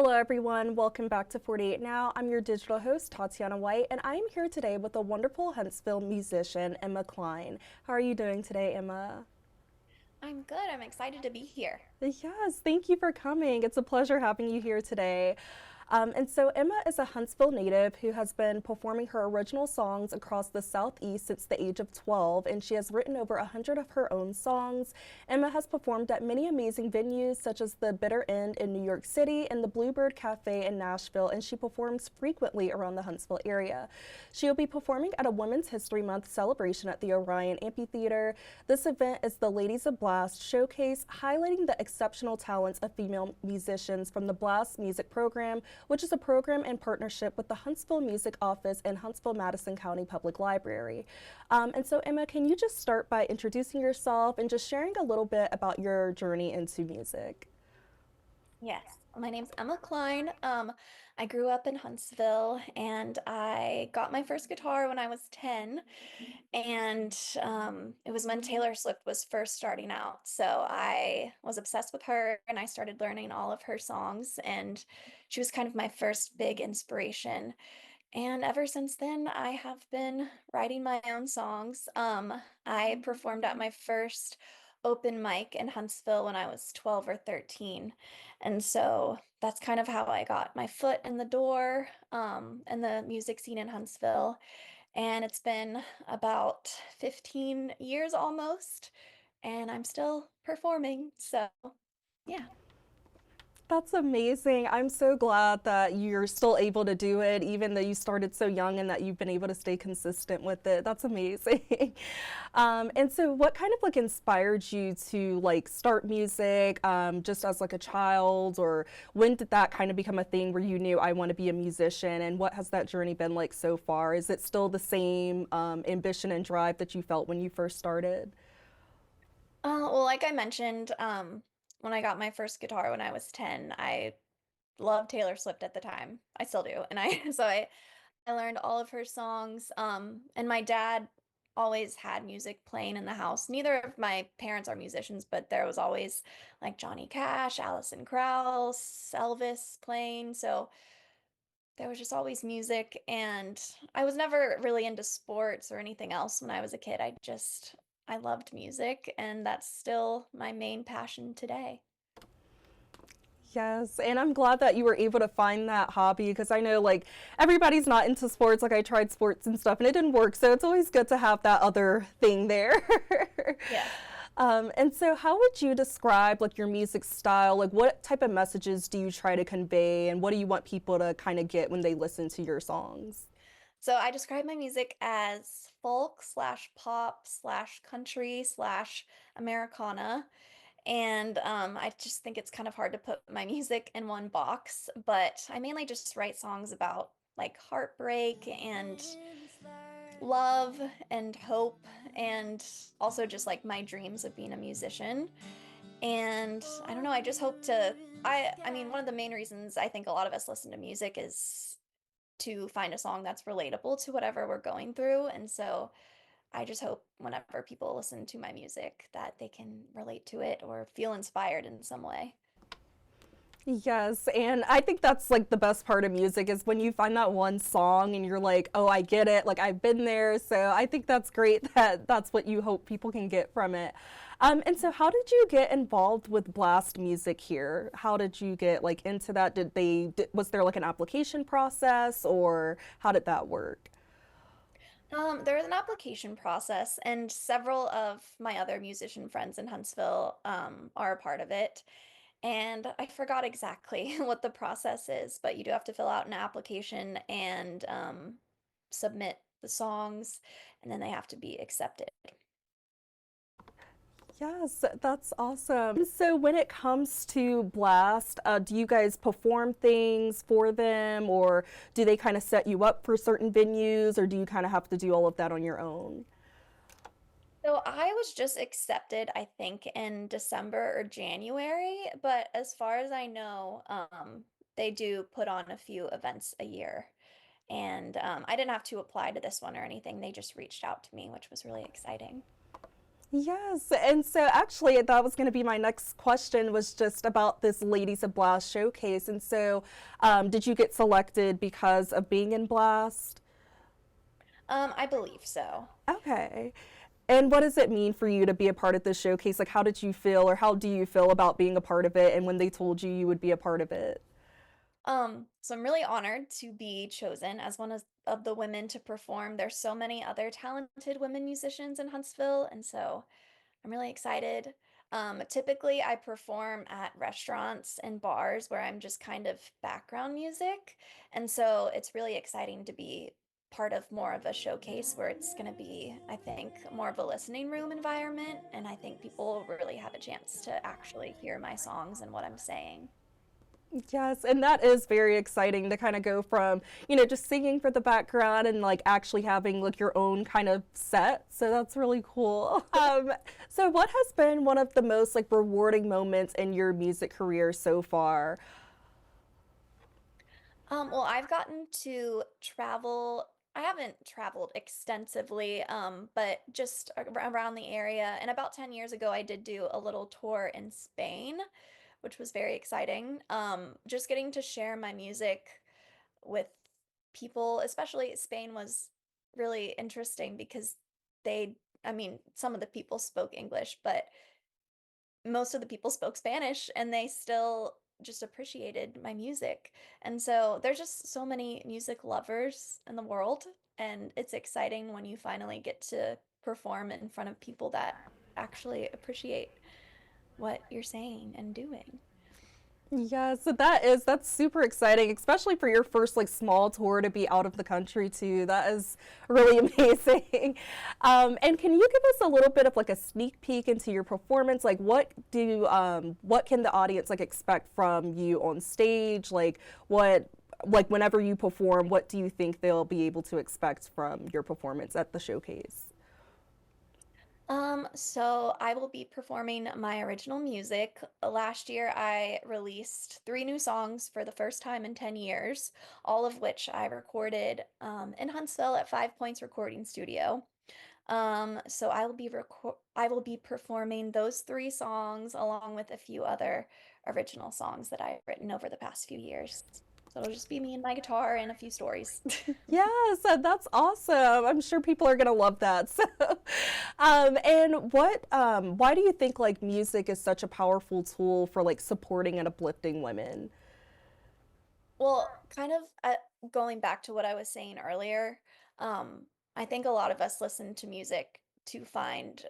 Hello everyone, welcome back to 48 Now. I'm your digital host, Tatiana White, and I am here today with a wonderful Huntsville musician, Emma Klein. How are you doing today, Emma? I'm good. I'm excited to be here. Yes, thank you for coming. It's a pleasure having you here today. And so Emma is a Huntsville native who has been performing her original songs across the Southeast since the age of 12, and she has written over 100 of her own songs. Emma has performed at many amazing venues such as the Bitter End in New York City and the Bluebird Cafe in Nashville, and she performs frequently around the Huntsville area. She will be performing at a Women's History Month celebration at the Orion Amphitheater. This event is the Ladies of Blast Showcase, highlighting the exceptional talents of female musicians from the Blast Music Program, which is a program in partnership with the Huntsville Music Office and Huntsville Madison County Public Library. And so, Emma, can you just start by introducing yourself and just sharing a little bit about your journey into music? Yes, my name's Emma Klein. I grew up in Huntsville and I got my first guitar when I was 10. And it was when Taylor Swift was first starting out. So I was obsessed with her and I started learning all of her songs. And she was kind of my first big inspiration. And ever since then, I have been writing my own songs. I performed at my first open mic in Huntsville when I was 12 or 13. And so that's kind of how I got my foot in the door in the music scene in Huntsville. And it's been about 15 years almost, and I'm still performing. So, yeah. That's amazing. I'm so glad that you're still able to do it, even though you started so young and that you've been able to stay consistent with it. That's amazing. And so what kind of like inspired you to like start music just as like a child, or when did that kind of become a thing where you knew I want to be a musician, and what has that journey been like so far? Is it still the same ambition and drive that you felt when you first started? Well, like I mentioned, when I got my first guitar when I was 10, I loved Taylor Swift at the time. I still do. And I learned all of her songs. And my dad always had music playing in the house. Neither of my parents are musicians, but there was always like Johnny Cash, Alison Krauss, Elvis playing. So there was just always music. And I was never really into sports or anything else when I was a kid. I loved music, and that's still my main passion today. Yes, and I'm glad that you were able to find that hobby because I know like everybody's not into sports. Like I tried sports and stuff and it didn't work, so it's always good to have that other thing there. Yes. And so, how would you describe like your music style? Like, what type of messages do you try to convey, and what do you want people to kind of get when they listen to your songs? So I describe my music as folk slash pop slash country slash Americana. And I just think it's kind of hard to put my music in one box, but I mainly just write songs about like heartbreak and love and hope and also just like my dreams of being a musician. And I don't know, I just hope to I mean one of the main reasons I think a lot of us listen to music is to find a song that's relatable to whatever we're going through. And so I just hope whenever people listen to my music that they can relate to it or feel inspired in some way. Yes, and I think that's like the best part of music is when you find that one song and you're like, oh, I get it, like I've been there. So I think that's great that that's what you hope people can get from it. And so, how did you get involved with blast music here? How did you get like into that? Was there like an application process, or how did that work? There is an application process, and several of my other musician friends in Huntsville are a part of it. And I forgot exactly what the process is, but you do have to fill out an application and submit the songs, and then they have to be accepted. Yes, that's awesome. So when it comes to Blast, do you guys perform things for them, or do they kind of set you up for certain venues, or do you kind of have to do all of that on your own? So I was just accepted, I think, in December or January, but as far as I know, they do put on a few events a year. And I didn't have to apply to this one or anything. They just reached out to me, which was really exciting. Yes, and so actually that was going to be my next question was just about this Ladies of Blast showcase. And so, did you get selected because of being in Blast? I believe so. Okay. And what does it mean for you to be a part of this showcase? Like, how did you feel, or how do you feel about being a part of it? And when they told you you would be a part of it? So I'm really honored to be chosen as of the women to perform. There's so many other talented women musicians in Huntsville, and so I'm really excited. Typically, I perform at restaurants and bars where I'm just kind of background music. And so it's really exciting to be part of more of a showcase where it's going to be, I think, more of a listening room environment. And I think people really have a chance to actually hear my songs and what I'm saying. Yes, and that is very exciting to kind of go from, just singing for the background and like actually having like your own kind of set. So that's really cool. So what has been one of the most like rewarding moments in your music career so far? Well, I've gotten to travel. I haven't traveled extensively, but just around the area. And about 10 years ago, I did do a little tour in Spain, which was very exciting. Just getting to share my music with people, especially Spain was really interesting because I mean, some of the people spoke English, but most of the people spoke Spanish and they still just appreciated my music. And so there's just so many music lovers in the world, and it's exciting when you finally get to perform in front of people that actually appreciate what you're saying and doing. Yeah, so that's super exciting, especially for your first like small tour to be out of the country too. That is really amazing. And can you give us a little bit of like a sneak peek into your performance? Like, what can the audience like expect from you on stage? Like whenever you perform, what do you think they'll be able to expect from your performance at the showcase? So I will be performing my original music. Last year, I released three new songs for the first time in 10 years, all of which I recorded in Huntsville at Five Points Recording Studio. So I will be performing those three songs along with a few other original songs that I've written over the past few years. So it'll just be me and my guitar and a few stories. Yes, that's awesome. I'm sure people are gonna love that. So, and why do you think like music is such a powerful tool for like supporting and uplifting women? Well, kind of going back to what I was saying earlier, I think a lot of us listen to music to find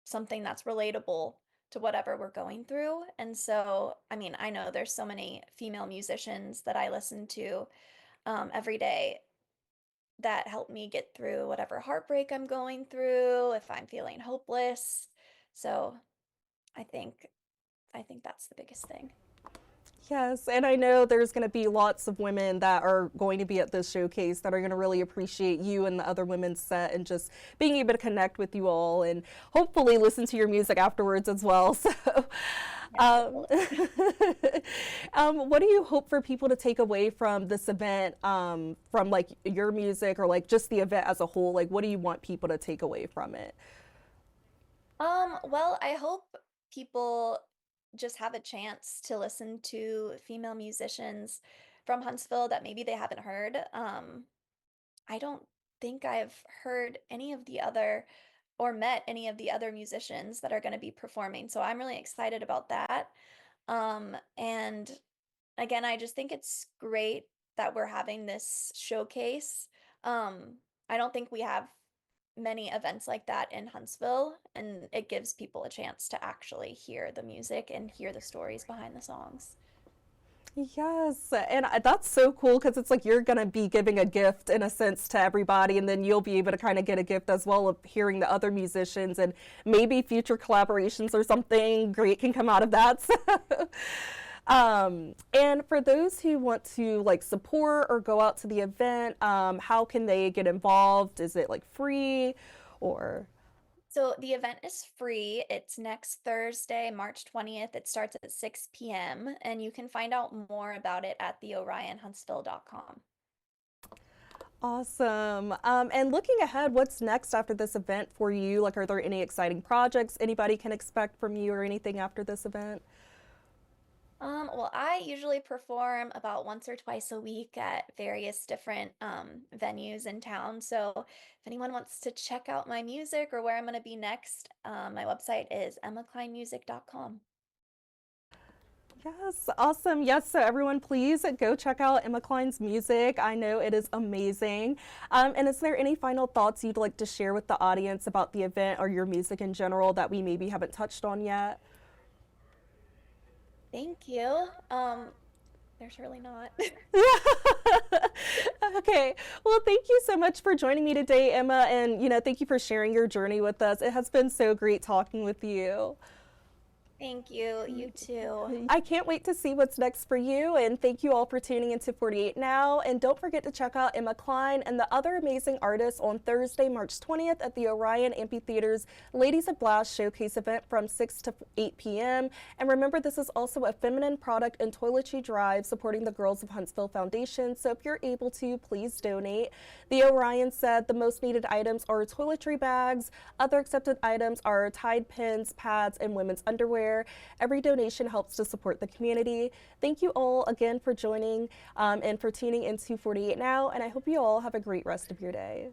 something that's relatable to whatever we're going through. And so, I mean, I know there's so many female musicians that I listen to every day that help me get through whatever heartbreak I'm going through, if I'm feeling hopeless. So I think I think that's the biggest thing. Yes, and I know there's going to be lots of women that are going to be at this showcase that are going to really appreciate you and the other women's set and just being able to connect with you all and hopefully listen to your music afterwards as well. Yes, I Um, will. what do you hope for people to take away from this event, from like your music or like just the event as a whole? Like, what do you want people to take away from it? Well, I hope people just have a chance to listen to female musicians from Huntsville that maybe they haven't heard. I don't think I've heard any of the other or met any of the other musicians that are going to be performing, so I'm really excited about that. And again, I just think it's great that we're having this showcase. I don't think we have many events like that in Huntsville, and it gives people a chance to actually hear the music and hear the stories behind the songs. Yes, and that's so cool because it's like you're gonna be giving a gift in a sense to everybody, and then you'll be able to kind of get a gift as well of hearing the other musicians, and maybe future collaborations or something great can come out of that. And for those who want to like support or go out to the event, how can they get involved? Is it like free, or? So the event is free. It's next Thursday, March 20th. It starts at 6 p.m. and you can find out more about it at theorionhuntsville.com. Awesome. And looking ahead, what's next after this event for you? Like, are there any exciting projects anybody can expect from you or anything after this event? Well, I usually perform about once or twice a week at various different venues in town. So if anyone wants to check out my music or where I'm going to be next, my website is emmakleinmusic.com. Yes, awesome. Yes, so everyone, please go check out Emma Klein's music. I know it is amazing. And is there any final thoughts you'd like to share with the audience about the event or your music in general that we maybe haven't touched on yet? Thank you. There's really not. Okay. Well, thank you so much for joining me today, Emma, and thank you for sharing your journey with us. It has been so great talking with you. Thank you. You too. I can't wait to see what's next for you, and thank you all for tuning into 48 Now. And don't forget to check out Emma Klein and the other amazing artists on Thursday, March 20th at the Orion Amphitheater's Ladies of Blast Showcase event from 6 to 8 p.m. And remember, this is also a feminine product and toiletry drive supporting the Girls of Huntsville Foundation, so if you're able to, please donate. The Orion said the most needed items are toiletry bags. Other accepted items are Tide pins, pads, and women's underwear. Every donation helps to support the community. Thank you all again for joining and for tuning into 48 Now, and I hope you all have a great rest of your day.